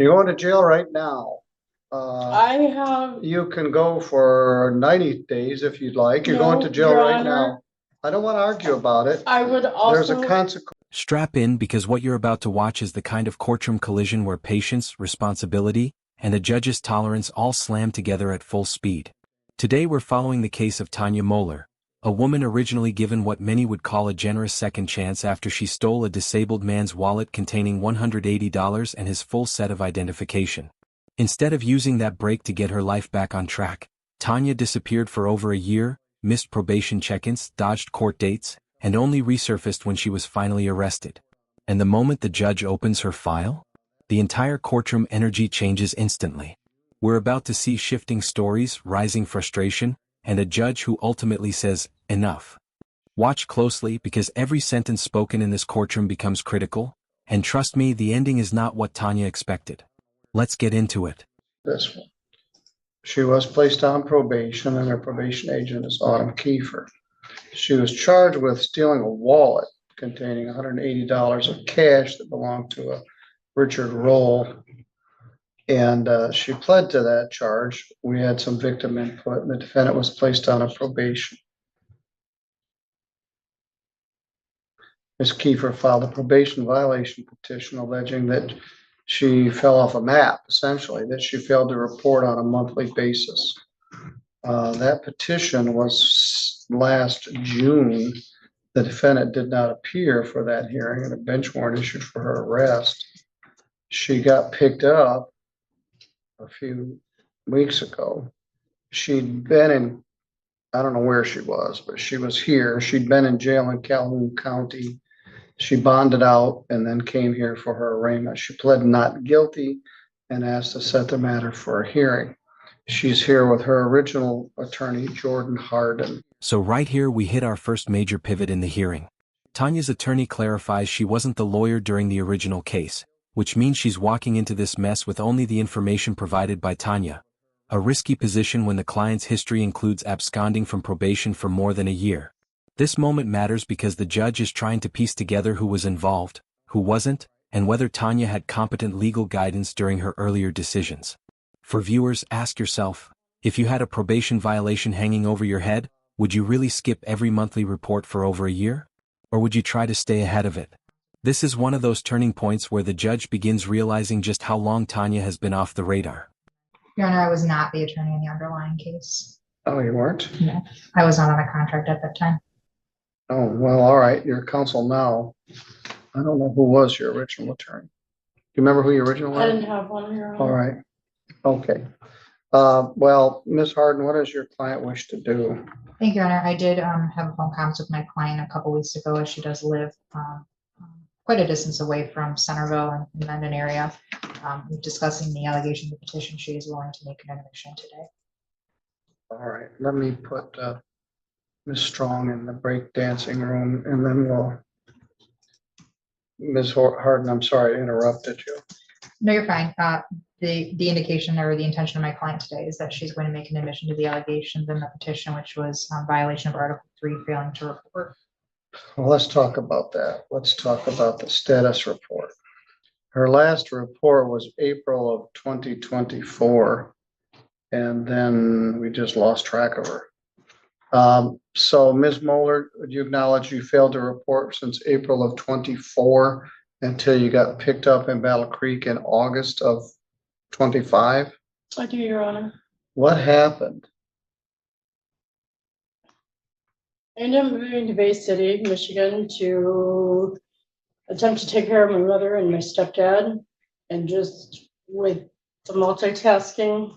You're going to jail right now. I have, You can go for 90 days if you'd like. You're going no, to jail Your right Honor, now. I don't want to argue about it. I would There's a also, consequence. Strap in because what you're about to watch is the kind of courtroom collision where patience, responsibility, and a judge's tolerance all slam together at full speed. Today we're following the case of Tanya Moeller, a woman originally given what many would call a generous second chance after she stole a disabled man's wallet containing $180 and his full set of identification. Instead of using that break to get her life back on track, Tanya disappeared for over a year, missed probation check-ins, dodged court dates, and only resurfaced when she was finally arrested. And the moment the judge opens her file, the entire courtroom energy changes instantly. We're about to see shifting stories, rising frustration, and a judge who ultimately says, enough. Watch closely because every sentence spoken in this courtroom becomes critical, and trust me, the ending is not what Tanya expected. Let's get into it. This one. She was placed on probation, and her probation agent is Autumn Kiefer. She was charged with stealing a wallet containing $180 of cash that belonged to a Richard Roll. And she pled to that charge. We had some victim input, and the defendant was placed on a probation. Ms. Kiefer filed a probation violation petition alleging that she fell off a map, essentially, that she failed to report on a monthly basis. That petition was last June. The defendant did not appear for that hearing, and a bench warrant issued for her arrest. She got picked up a few weeks ago. She'd been in, I don't know where she was, but she was here. She'd been in jail in Calhoun County. She bonded out and then came here for her arraignment. She pled not guilty and asked to set the matter for a hearing. She's here with her original attorney, Jordan Hardin. So right here we hit our first major pivot in the hearing. Tanya's attorney clarifies she wasn't the lawyer during the original case, which means she's walking into this mess with only the information provided by Tanya. A risky position when the client's history includes absconding from probation for more than a year. This moment matters because the judge is trying to piece together who was involved, who wasn't, and whether Tanya had competent legal guidance during her earlier decisions. For viewers, ask yourself, if you had a probation violation hanging over your head, would you really skip every monthly report for over a year? Or would you try to stay ahead of it? This is one of those turning points where the judge begins realizing just how long Tanya has been off the radar. Your Honor, I was not the attorney in the underlying case. Oh, you weren't? No, I was not on a contract at that time. Oh, well, all right. You're counsel now. I don't know who was your original attorney. Do you remember who your original was? I didn't have one here. All right. Okay. Well, Ms. Hardin, what does your client wish to do? Thank you, Your Honor. I did have a phone conference with my client a couple weeks ago, as she does live quite a distance away from Centerville and the Mendon area. Discussing the allegation of the petition, she is willing to make an admission today. All right. Let me put Ms. Strong in the break dancing room, and then we'll. Ms. Hardin, I'm sorry I interrupted you. No, you're fine. The indication or the intention of my client today is that she's going to make an admission to the allegations in the petition, which was violation of Article 3, failing to report. Well, let's talk about that. Let's talk about the status report. Her last report was April of 2024, and then we just lost track of her. So Ms. Moeller, would you acknowledge you failed to report since April of 24 until you got picked up in Battle Creek in August of 25? I do, Your Honor. What happened? I ended up moving to Bay City, Michigan to attempt to take care of my mother and my stepdad, and just with the multitasking,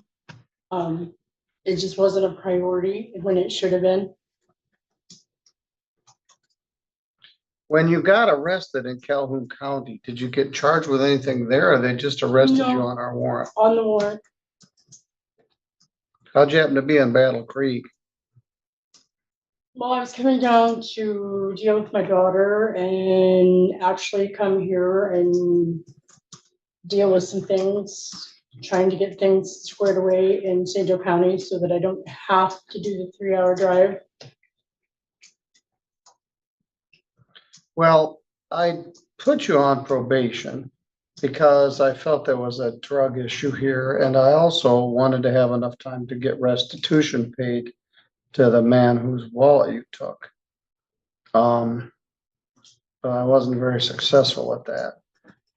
it just wasn't a priority when it should have been. When you got arrested in Calhoun County, did you get charged with anything there, or they just arrested you on our warrant? On the warrant. How'd you happen to be in Battle Creek? Well, I was coming down to deal with my daughter and actually come here and deal with some things, trying to get things squared away in St. Joe County so that I don't have to do the 3-hour drive. Well, I put you on probation because I felt there was a drug issue here, and I also wanted to have enough time to get restitution paid to the man whose wallet you took. But I wasn't very successful at that.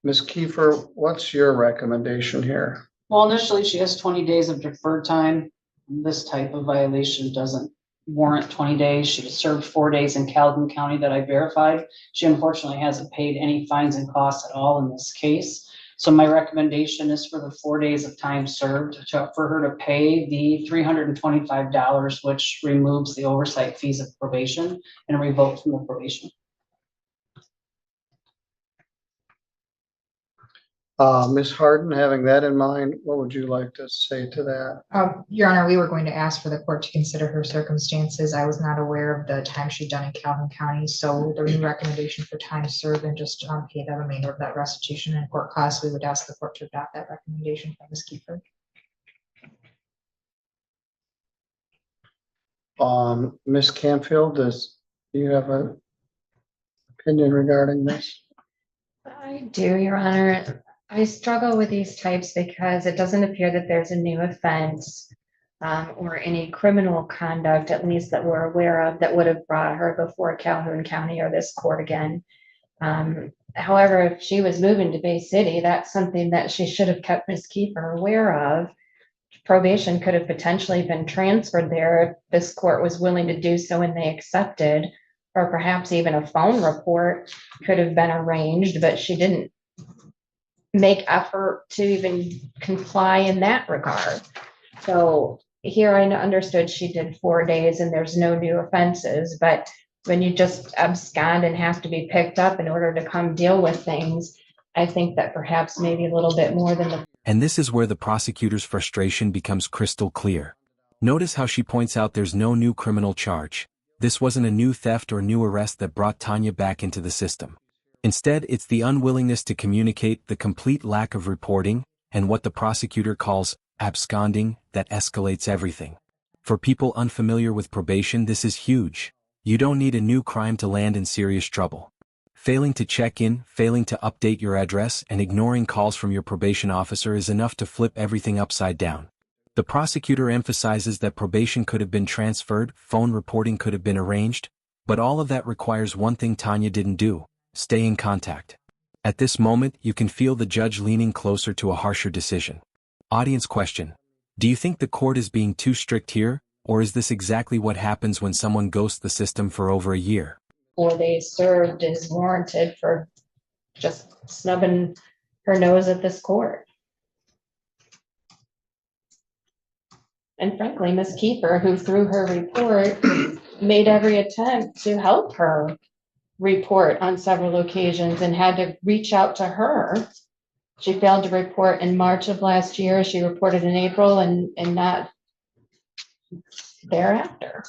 Ms. Kiefer, what's your recommendation here? Well, initially, she has 20 days of deferred time. This type of violation doesn't warrant 20 days. She served 4 days in Calhoun County that I verified. She unfortunately hasn't paid any fines and costs at all in this case. So my recommendation is for the 4 days of time served for her to pay the $325, which removes the oversight fees of probation and revoke from the probation. Ms. Harden, having that in mind, what would you like to say to that? Your Honor, we were going to ask for the court to consider her circumstances. I was not aware of the time she'd done in Calhoun County, so the recommendation for time served and just pay the remainder of that restitution and court costs, we would ask the court to adopt that recommendation from Ms. Kiefer. Ms. Canfield, do you have an opinion regarding this? I do, Your Honor. I struggle with these types because it doesn't appear that there's a new offense or any criminal conduct, at least that we're aware of, that would have brought her before Calhoun County or this court again. However, if she was moving to Bay City, that's something that she should have kept Ms. Kiefer aware of. Probation could have potentially been transferred there if this court was willing to do so and they accepted, or perhaps even a phone report could have been arranged, but she didn't make effort to even comply in that regard. So here I understood she did 4 days and there's no new offenses, but when you just abscond and have to be picked up in order to come deal with things, I think that perhaps maybe a little bit more than the. And this is where the prosecutor's frustration becomes crystal clear. Notice how she points out there's no new criminal charge. This wasn't a new theft or new arrest that brought Tanya back into the system. Instead, it's the unwillingness to communicate, the complete lack of reporting, and what the prosecutor calls absconding that escalates everything. For people unfamiliar with probation, this is huge. You don't need a new crime to land in serious trouble. Failing to check in, failing to update your address, and ignoring calls from your probation officer is enough to flip everything upside down. The prosecutor emphasizes that probation could have been transferred, phone reporting could have been arranged, but all of that requires one thing Tanya didn't do: stay in contact. At this moment, you can feel the judge leaning closer to a harsher decision. Audience question: do you think the court is being too strict here, or is this exactly what happens when someone ghosts the system for over a year? 4 days served is warranted for just snubbing her nose at this court. And frankly, Ms. Kiefer, who through her report made every attempt to help her report on several occasions and had to reach out to her. She failed to report in March of last year. She reported in April and not thereafter.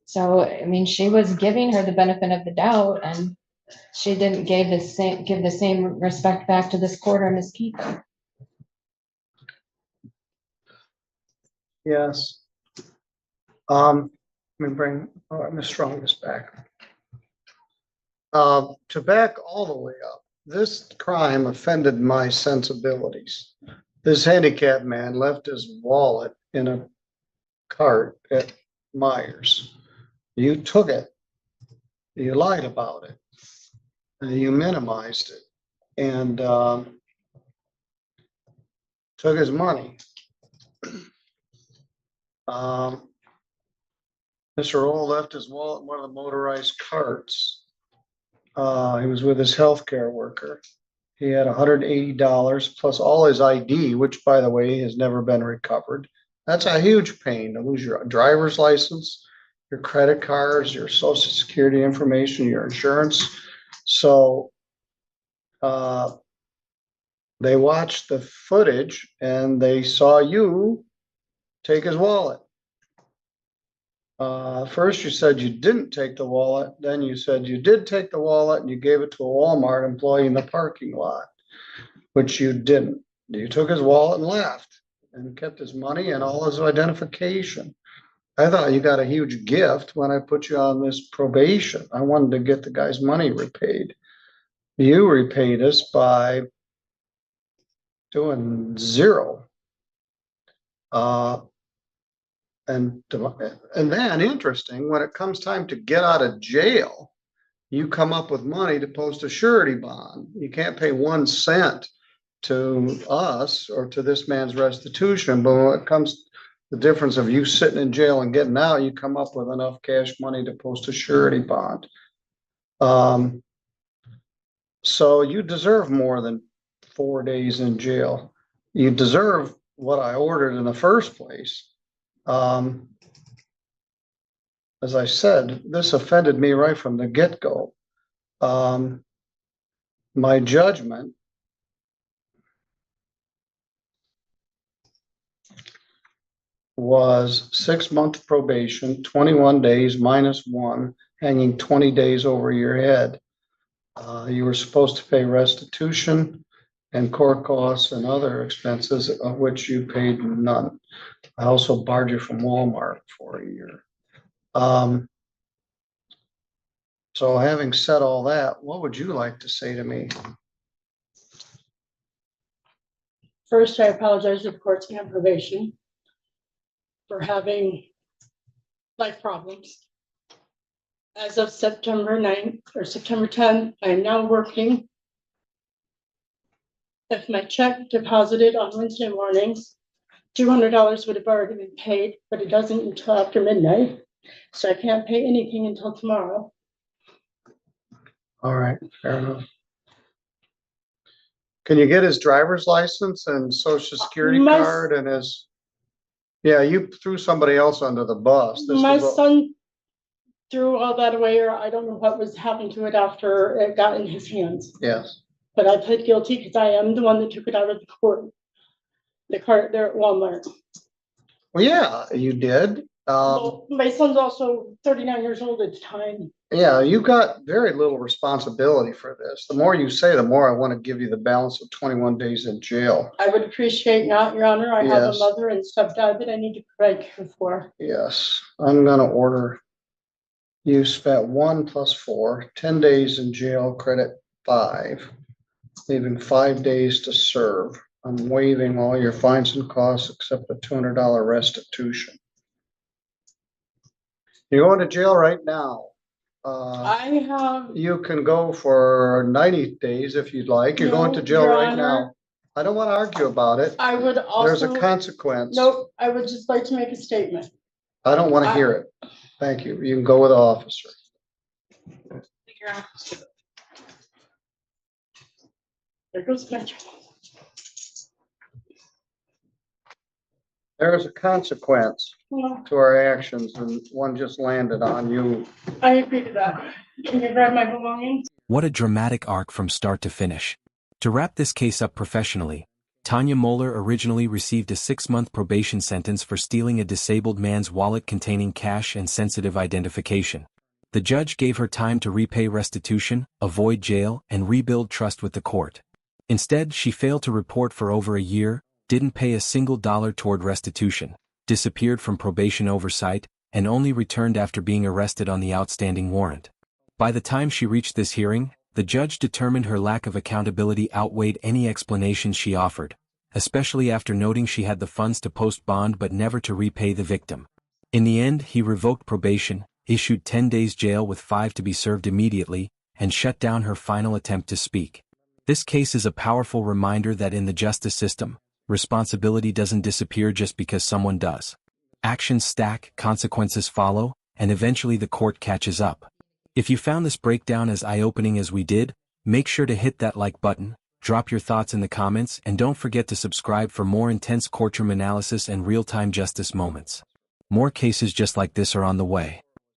So, I mean, she was giving her the benefit of the doubt, and she didn't give the same respect back to this court or Ms. Kiefer. Yes. Let me bring Ms. Strongest back. To back all the way up, this crime offended my sensibilities. This handicapped man left his wallet in a cart at Myers. You took it. You lied about it. You minimized it and took his money. Mr. Ohl left his wallet in one of the motorized carts. He was with his healthcare worker. He had $180 plus all his ID, which, by the way, has never been recovered. That's a huge pain to lose your driver's license, your credit cards, your social security information, your insurance. So they watched the footage and they saw you take his wallet. First you said you didn't take the wallet, then you said you did take the wallet and you gave it to a Walmart employee in the parking lot, which you didn't. You took his wallet and left and kept his money and all his identification. I thought you got a huge gift when I put you on this probation. I wanted to get the guy's money repaid. You repaid us by doing zero. And then interesting, when it comes time to get out of jail, you come up with money to post a surety bond. You can't pay 1 cent to us or to this man's restitution, but when it comes the difference of you sitting in jail and getting out, you come up with enough cash money to post a surety bond. So you deserve more than 4 days in jail. You deserve what I ordered in the first place. As I said, this offended me right from the get-go. My judgment was 6 month probation, 21 days minus 1, hanging 20 days over your head. You were supposed to pay restitution and court costs and other expenses, of which you paid none. I also barred you from Walmart for a year. So having said all that, what would you like to say to me? First, I apologize to the courts and probation for having life problems. As of September 9th or September 10th, I am now working. If my check deposited on Wednesday mornings, $200 would have already been paid, but it doesn't until after midnight. So I can't pay anything until tomorrow. All right, fair enough. Can you get his driver's license and social security My- card and his? Yeah, you threw somebody else under the bus. This My was son threw all that away, or I don't know what was happened to it after it got in his hands. yes. But I pled guilty because I am the one that took it out of the court. The cart there at Walmart. Well, yeah, you did. Well, my son's also 39 years old at the time. Yeah, you got very little responsibility for this. The more you say, the more I want to give you the balance of 21 days in jail. I would appreciate not, Your Honor. I have a Yes. mother and stepdad that I need to provide care for. Yes, I'm gonna order. You spent 1 + 4, 10 days in jail, credit 5, leaving 5 days to serve. I'm waiving all your fines and costs except a $200 restitution. You're going to jail right now. I have, You can go for 90 days if you'd like. You're going to No, jail Your right Honor. now. I don't want to argue about it. I would There's a also, consequence. nope, I would just like to make a statement. I don't want to hear it. Thank you. You can go with the officer. There goes my check. There is a consequence Well, to our actions, and one just landed on you. I agree to that. Can you grab my belongings? What a dramatic arc from start to finish. To wrap this case up professionally, Tanya Moeller originally received a 6-month probation sentence for stealing a disabled man's wallet containing cash and sensitive identification. The judge gave her time to repay restitution, avoid jail, and rebuild trust with the court. Instead, she failed to report for over a year, didn't pay a single dollar toward restitution, disappeared from probation oversight, and only returned after being arrested on the outstanding warrant. By the time she reached this hearing, the judge determined her lack of accountability outweighed any explanations she offered, especially after noting she had the funds to post bond but never to repay the victim. In the end, he revoked probation, issued 10 days jail with 5 to be served immediately, and shut down her final attempt to speak. This case is a powerful reminder that in the justice system, responsibility doesn't disappear just because someone does. Actions stack, consequences follow, and eventually the court catches up. If you found this breakdown as eye-opening as we did, make sure to hit that like button, drop your thoughts in the comments, and don't forget to subscribe for more intense courtroom analysis and real-time justice moments. More cases just like this are on the way.